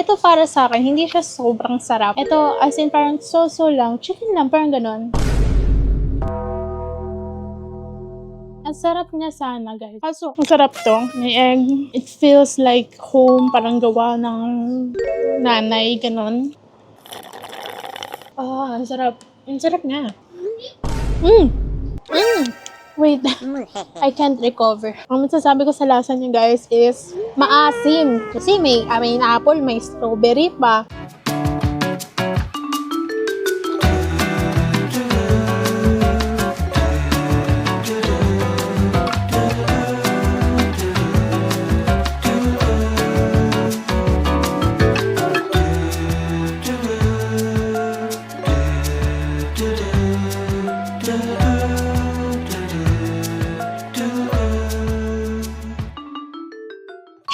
ito para sa akin, hindi siya sobrang sarap. Ito, as in, parang so-so lang. Chicken lang, parang ganon. Ang sarap niya sana, guys. Kaso, ang sarap to. May egg. It feels like home. Parang gawa ng nanay, ganon. Ang sarap. Ang sarap nga. Wait. I can't recover. Ang masasabi ko sa lasa niya, guys, is maasim. Kasi may apple, may strawberry pa.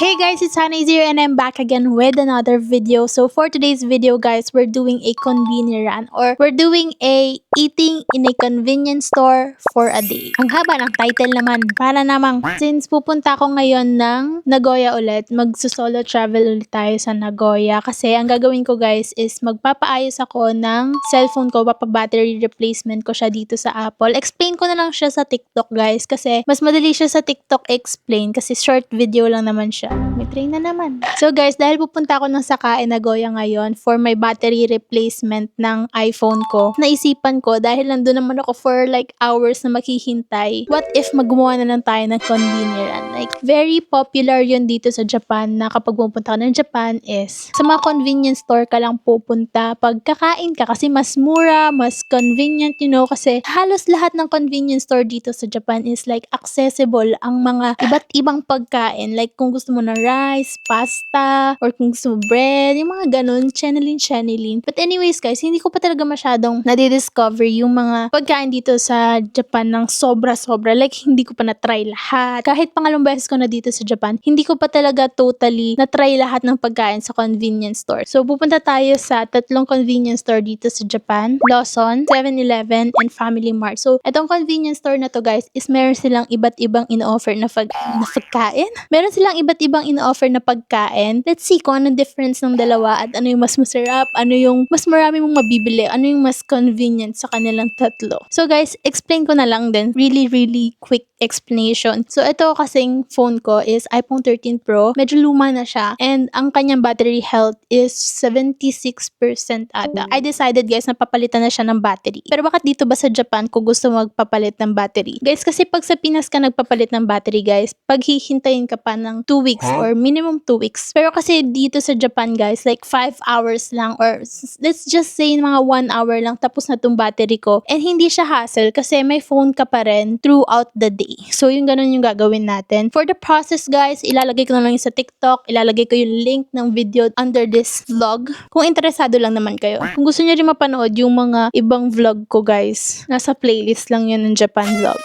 Hey guys, it's Hannah here and I'm back again with another video. So for today's video, guys, we're doing a convenient run, or we're doing a eating in a convenience store for a day. Ang haba ng title naman. Para namang, since pupunta ako ngayon ng Nagoya ulit, magsusolo travel ulit tayo sa Nagoya. Kasi ang gagawin ko, guys, is magpapaayos ako ng cellphone ko, battery replacement ko siya dito sa Apple. Explain ko na lang siya sa TikTok, guys, kasi mas madali siya sa TikTok explain kasi short video lang naman siya. May train na naman. So guys, dahil pupunta ako ng Sakae Nagoya ngayon for my battery replacement ng iPhone ko, naisipan ko dahil nandun naman ako for like hours na maghihintay, what if maggumawa na lang tayo ng convenient run? Like, very popular yun dito sa Japan na kapag pupunta ka ng Japan is sa mga convenience store ka lang pupunta pag kakain ka kasi mas mura, mas convenient, you know, kasi halos lahat ng convenience store dito sa Japan is like accessible ang mga iba't ibang pagkain. Like, kung gusto mo na rice, pasta, or kung gusto mo bread, yung mga ganun, chenilin. But anyways guys, hindi ko pa talaga masyadong nadidiscover yung mga pagkain dito sa Japan ng sobra-sobra. Like, hindi ko pa na-try lahat. Kahit pangalawang beses ko na dito sa Japan, hindi ko pa talaga totally na-try lahat ng pagkain sa convenience store. So, pupunta tayo sa 3 convenience store dito sa Japan: Lawson, 7-Eleven, and Family Mart. So, itong convenience store na to, guys, is meron silang iba't ibang in-offer na pagkain. Meron silang iba't ibang in-offer na pagkain. Let's see kung anong difference ng dalawa at ano yung mas masarap, ano yung mas marami mong mabibili, ano yung mas convenient sa kanilang tatlo. So guys, explain ko na lang din. Really quick explanation. So ito kasing phone ko is iPhone 13 Pro. Medyo luma na siya and ang kanyang battery health is 76% ata. I decided, guys, na papalitan na siya ng battery. Pero bakit dito ba sa Japan kung gusto magpapalit ng battery? Guys, kasi pag sa Pinas ka nagpapalit ng battery, guys, paghihintayin ka pa ng 2 weeks or minimum 2 weeks. Pero kasi dito sa Japan, guys, like 5 hours lang, or let's just say mga 1 hour lang, tapos na tong battery ko. And hindi siya hassle kasi may phone ka pa rin throughout the day. So yung ganun yung gagawin natin. For the process, guys, ilalagay ko na lang yung sa TikTok, ilalagay ko yung link ng video under this vlog kung interesado lang naman kayo. Kung gusto niyo rin mapanood yung mga ibang vlog ko, guys, nasa playlist lang yun ng Japan vlog.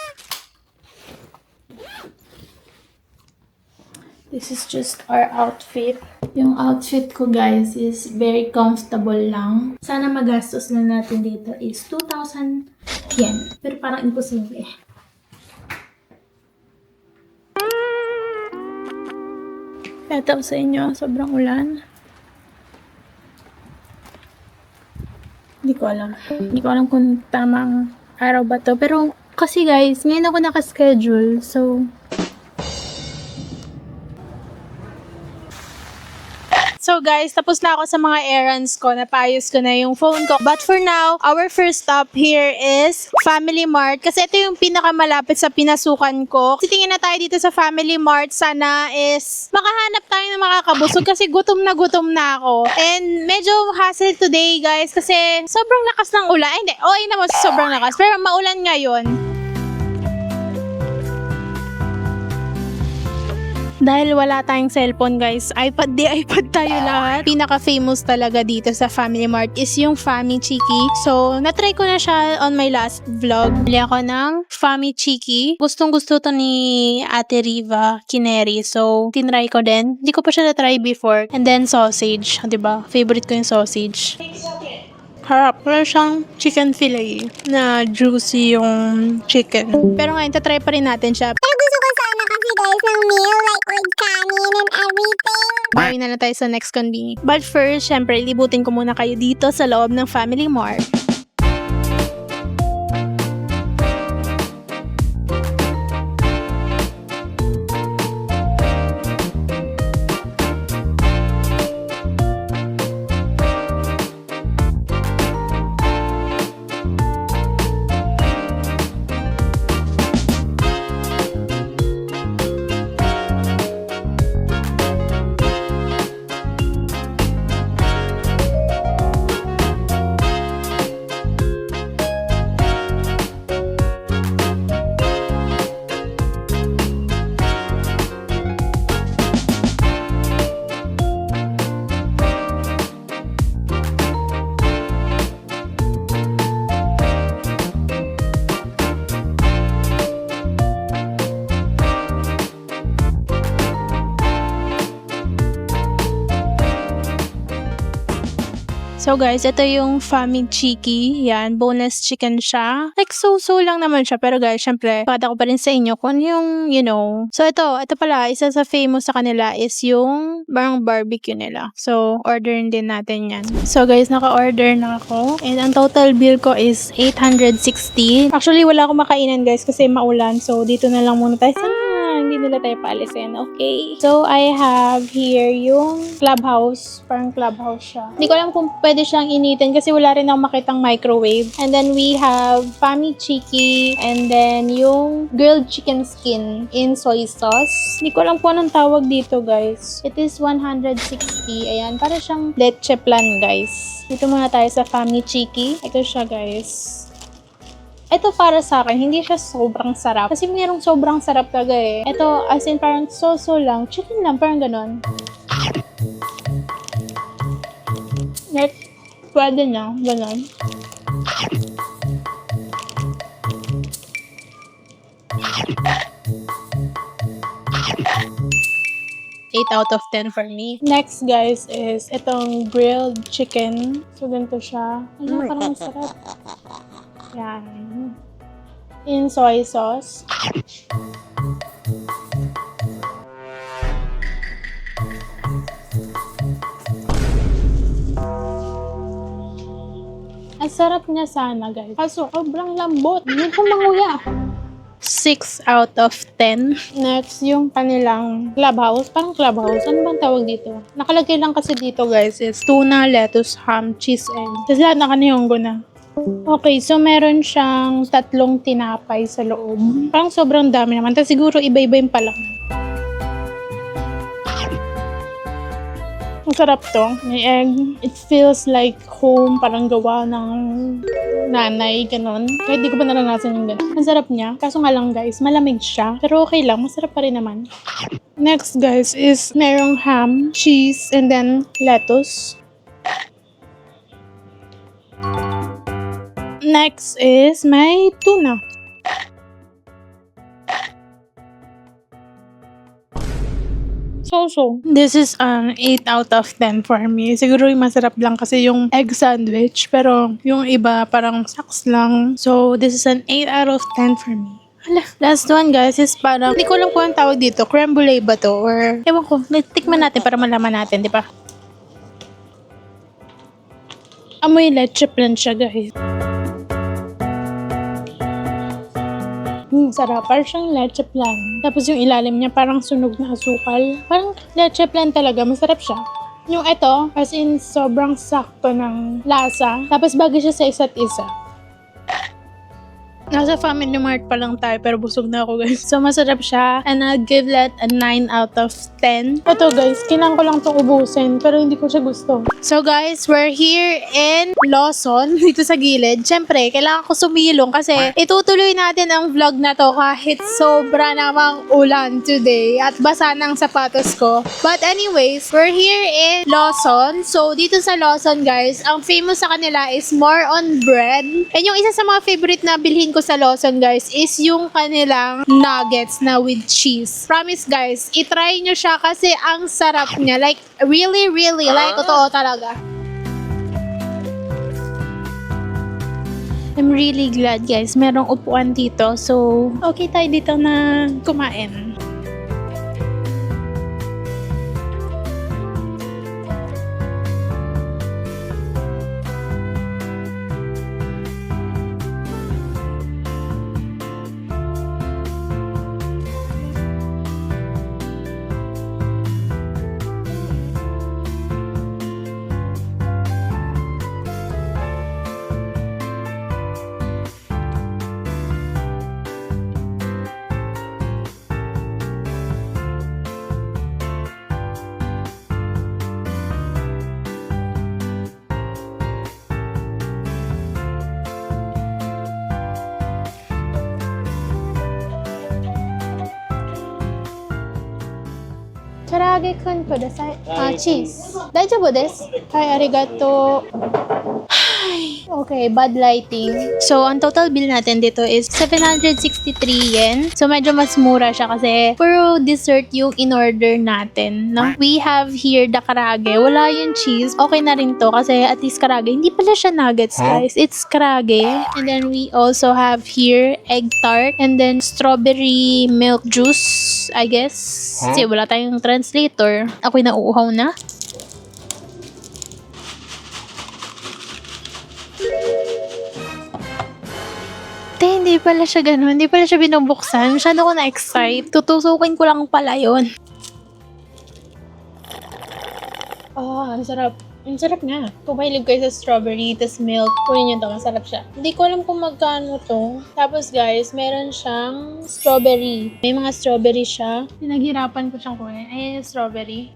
This is just our outfit. Yung outfit ko, guys, is very comfortable lang. Sana magastos lang natin dito is 2,000 yen. Pero parang imposible. Ito sa inyo, sobrang ulan. Hindi ko alam. Hindi ko alam kung tamang araw ba to. Pero kasi, guys, ngayon ako nakaschedule. So guys, tapos na ako sa mga errands ko. Napayos ko na yung phone ko. But for now, our first stop here is Family Mart. Kasi ito yung pinakamalapit sa pinasukan ko. Titingin na tayo dito sa Family Mart. Sana is makahanap tayo ng makakabusog kasi gutom na ako. And medyo hassle today, guys, kasi sobrang lakas ng ulan. Ay, hindi. Okay naman sobrang lakas. Pero maulan ngayon. Dahil wala tayong cellphone, guys, iPad tayo lahat. Pinaka-famous talaga dito sa Family Mart is yung Fami Chiki. So, natry ko na siya on my last vlog. Bili ako ng Fami Chiki. Gustong-gusto to ni Ate Riva Kineri. So, tinry ko din. Hindi ko pa siya na-try before. And then, sausage. Diba? Favorite ko yung sausage. Harap. Wala siyang chicken fillet na juicy yung chicken. Pero ngayon, tatry pa rin natin siya. Pero gusto ko sana kasi, guys, ng meal, like with kanin and everything. Bawi na lang tayo sa next convenience. But first, syempre, libutin ko muna kayo dito sa loob ng Family Mart. So guys, ito yung Fami Chiki. Yan, boneless chicken siya. Like so-so lang naman siya. Pero guys, syempre, pakita ko pa rin sa inyo kung yung, you know. So ito pala, isa sa famous sa kanila is yung parang barbecue nila. So, orderin din natin yan. So guys, naka-order na ako. And ang total bill ko is 860. Actually, wala akong makainan guys kasi maulan. So, dito na lang muna tayo. Hindi nila tayo paalisin. Okay. So, I have here yung clubhouse. Parang clubhouse siya. Hindi ko alam kung pwede siyang initin kasi wala rin akong makitang microwave. And then, we have Fami Chiki. And then, yung grilled chicken skin in soy sauce. Hindi ko alam kung anong tawag dito, guys. It is 160. Ayan. Para siyang leche plan, guys. Dito muna tayo sa Fami Chiki. Ito siya, guys. Ito para sa akin, hindi siya sobrang sarap. Kasi mayroong sobrang sarap talaga eh. Ito, as in parang so-so lang. Chicken lang, parang ganon. Like, pwede na, ganon. 8 out of 10 for me. Next, guys, is itong grilled chicken. So, ganito siya. Ayun, parang masarap. Yan. In soy sauce. Ang sarap niya sana, guys. Kaso, sobrang lambot. Hindi ko manguya. 6 out of 10. Next, yung kanilang clubhouse. Parang clubhouse. Ano bang tawag dito? Nakalagay lang kasi dito, guys, is tuna, lettuce, ham, cheese, egg. Kasi lahat nakaniyonggo na. Okay, so meron siyang 3 tinapay sa loob. Parang sobrang dami naman. Tapos siguro iba-iba yung palaman. Ang sarap to. May egg. It feels like home. Parang gawa ng nanay. Ganon. Kahit di ko pa naranasan yung ganon. Ang sarap niya. Kaso nga lang guys, malamig siya. Pero okay lang. Masarap pa rin naman. Next guys is merong ham, cheese, and then lettuce. Next is may tuna. So. This is an 8 out of 10 for me. Siguro yung masarap lang kasi yung egg sandwich. Pero yung iba parang saks lang. So, this is an 8 out of 10 for me. Hala. Last one guys is parang, hindi ko alam kung ang tawag dito. Creme brulee ba to? Or, ewan ko, tikman natin para malaman natin, di ba? Amoy leche plan siya guys. Sarap. Parang siyang leche plan. Tapos yung ilalim niya parang sunog na asukal. Parang leche plan talaga. Masarap siya. Yung ito, as in sobrang sakto ng lasa. Tapos bagay siya sa isa't isa. Nasa Family Mart pa lang tayo pero busog na ako guys. So masarap siya and I'll give that a 9 out of 10. Ito guys, kinang ko lang itong ubusin pero hindi ko siya gusto. So guys, we're here in Lawson dito sa gilid. Siyempre, kailangan ko sumilong kasi itutuloy natin ang vlog na to kahit sobra namang ulan today at basa ng sapatos ko. But anyways, we're here in Lawson. So dito sa Lawson guys, ang famous sa kanila is more on bread. And yung isa sa mga favorite na bilhin ko sa Lawson guys is yung kanilang nuggets na with cheese. Promise guys, itry nyo siya kasi ang sarap niya. Like, really, like, totoo talaga. I'm really glad guys, merong upuan dito. So, okay tayo dito na kumain. karage kun kudasai. Cheese. Daijoubu desu? Hai, arigato. Okay, bad lighting. So, ang total bill natin dito is 763 yen. So, medyo mas mura siya kasi puro dessert yung in-order natin, no? We have here the karage. Wala yung cheese. Okay na rin to kasi at least karage. Hindi pala siya nuggets, guys. It's karage. And then, we also have here egg tart and then strawberry milk juice, I guess. Kasi wala tayong translator. Ako'y nauuhaw na. Hindi pala siya ganun. Hindi pala siya binubuksan. Masyado ko na-excite. Tutusukin ko lang pala yun. Ang sarap. Ang sarap nga. Kung mahilig kayo sa strawberry, tas milk, kunin nyo to. Masarap siya. Hindi ko alam kung magkano to. Tapos guys, meron siyang strawberry. May mga strawberry siya. Pinaghirapan ko siyang kunin. Ayan yung strawberry.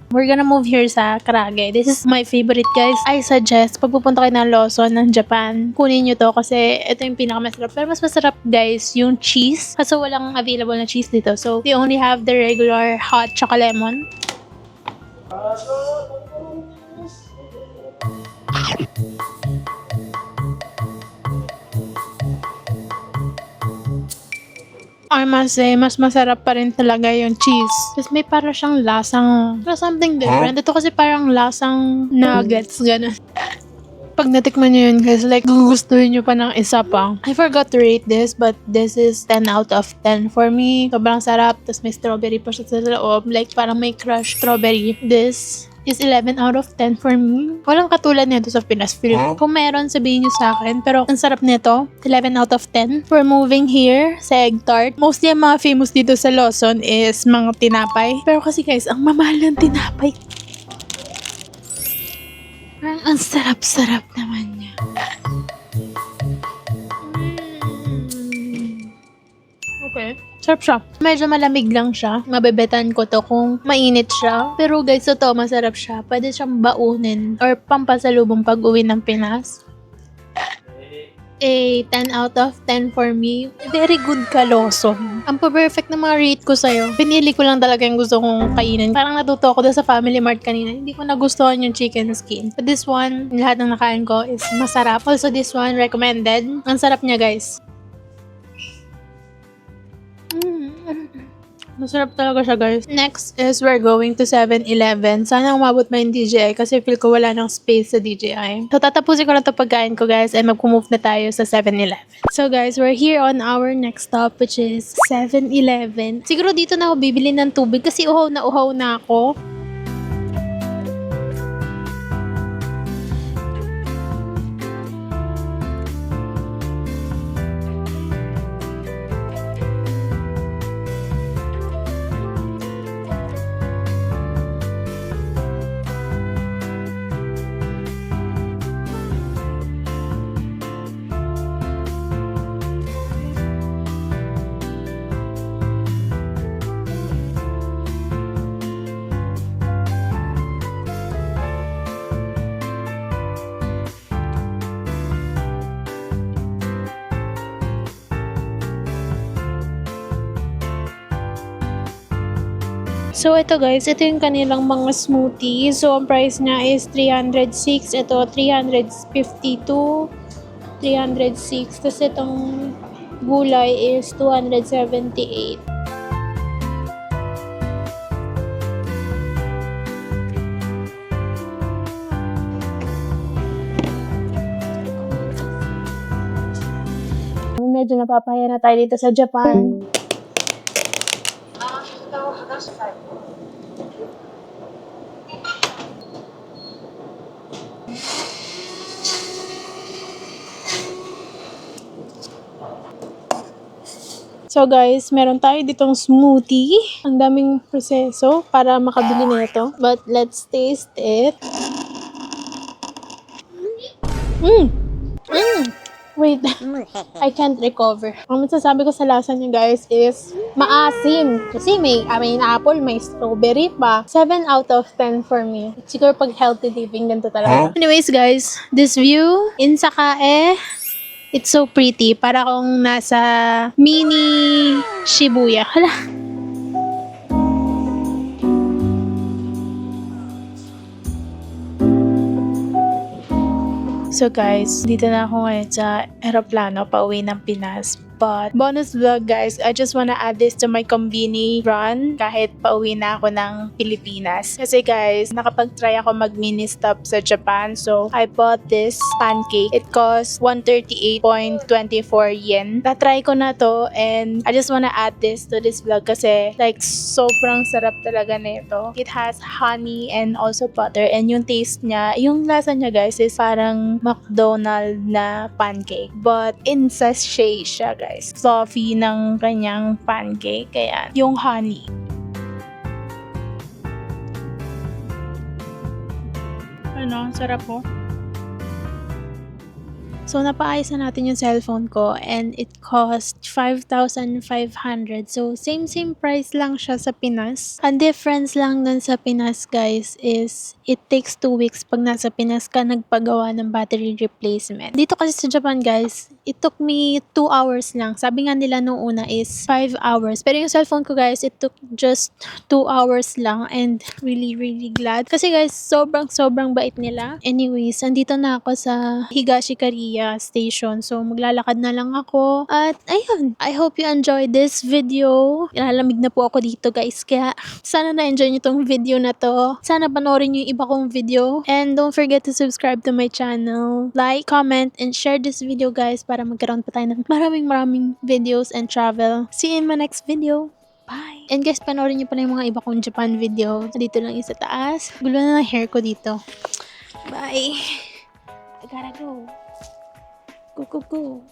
We're gonna move here sa karage. This is my favorite, guys. I suggest, pag pupunta kayo ng Lawson ng Japan, kunin nyo to kasi ito yung pinakamasarap. Pero mas masarap, guys, yung cheese. Kasi walang available na cheese dito. So, they only have the regular hot chocolate lemon. I must say, mas masarap pa rin talaga yung cheese. Kasi may para siyang lasang, something different. Ito kasi parang lasang nuggets, gano'n. Pag natikman nyo yun, guys, like, gugustuhin nyo pa ng isa pa. I forgot to rate this, but this is 10 out of 10 for me. Sobrang sarap, tapos may strawberry pa siya sa loob. Like, parang may crushed strawberry. This is 11 out of 10 for me. Walang katulad nito sa Pinas. Kung meron, sabihin nyo sa akin. Pero ang sarap nito, 11 out of 10. We're moving here sa egg tart. Mostly ang mga famous dito sa Lawson is mga tinapay. Pero kasi guys, ang mamahal ng tinapay. Ang sarap-sarap naman niya. Okay. Sarap siya. Medyo malamig lang siya. Mabebetan ko to kung mainit siya. Pero guys, totoo, masarap siya. Pwede siyang baunin or pampasalubong pag-uwi ng Pinas. A 10 out of 10 for me. Very good ka, Lawson. Ang perfect na mga rate ko sa'yo. Pinili ko lang talaga yung gusto kong kainin. Parang natuto ako doon sa Family Mart kanina. Hindi ko nagustuhan yung chicken skin. But this one, lahat ng nakain ko is masarap. Also this one, recommended. Ang sarap niya, guys. Masarap talaga siya, guys. Next is we're going to 7-Eleven. Sana umabot pa yung DJI kasi feel ko wala ng space sa DJI. So, tatapusin ko na ito pagkain ko, guys, and mag-move na tayo sa 7-Eleven. So, guys, we're here on our next stop, which is 7-Eleven. Siguro dito na ako bibili ng tubig kasi uhaw na ako. So, ito guys, ito yung kanilang mga smoothie. So, ang price niya is 306. Ito, 352. 306. Tapos itong gulay is 278. Medyo napapaya na tayo dito sa Japan. So guys, meron tayo ditong smoothie. Ang daming proseso para makabili nito. But let's taste it. Wait, I can't recover. Ang masasabi ko sa lasa niya guys is maasim. Kasi may apple, may strawberry pa. 7 out of 10 for me. Siguro pag healthy living, ganito talaga. Anyways guys, this view in Sakae, it's so pretty. Para kung nasa mini Shibuya. Hala. So guys, dito na ako ngayon sa aeroplano pauwi ng Pinas. But, bonus vlog guys, I just wanna add this to my Konbini run kahit pauwi na ako ng Pilipinas. Kasi guys, nakapag-try ako mag-mini stop sa Japan. So, I bought this pancake. It cost 138.24 yen. Na-try ko na to and I just wanna add this to this vlog kasi like sobrang sarap talaga nito. It has honey and also butter and yung taste niya, yung lasa niya guys is parang McDonald's na pancake. But in sachet siya guys. Fluffy ng kanyang pancake. Kaya, yung honey. Ano, sarap po. So, napaayos na natin yung cellphone ko and it cost 5,500. So, same price lang siya sa Pinas. Ang difference lang dun sa Pinas, guys, is it takes 2 weeks pag nasa Pinas ka nagpagawa ng battery replacement. Dito kasi sa Japan, guys, it took me 2 hours lang. Sabi nga nila nung una is 5 hours. Pero yung cellphone ko, guys, it took just 2 hours lang and really glad. Kasi, guys, sobrang bait nila. Anyways, andito na ako sa Higashikariya station. So, maglalakad na lang ako. At, ayun. I hope you enjoyed this video. Ilalamig na po ako dito, guys. Kaya, sana na-enjoy nyo tong video na to. Sana panoorin nyo yung iba kong video. And don't forget to subscribe to my channel. Like, comment, and share this video, guys, para magkaroon pa tayo ng maraming videos and travel. See you in my next video. Bye! And guys, panoorin nyo pa na yung mga iba kong Japan video. Dito lang isa taas. Gulo na ng hair ko dito. Bye! I gotta go. Go.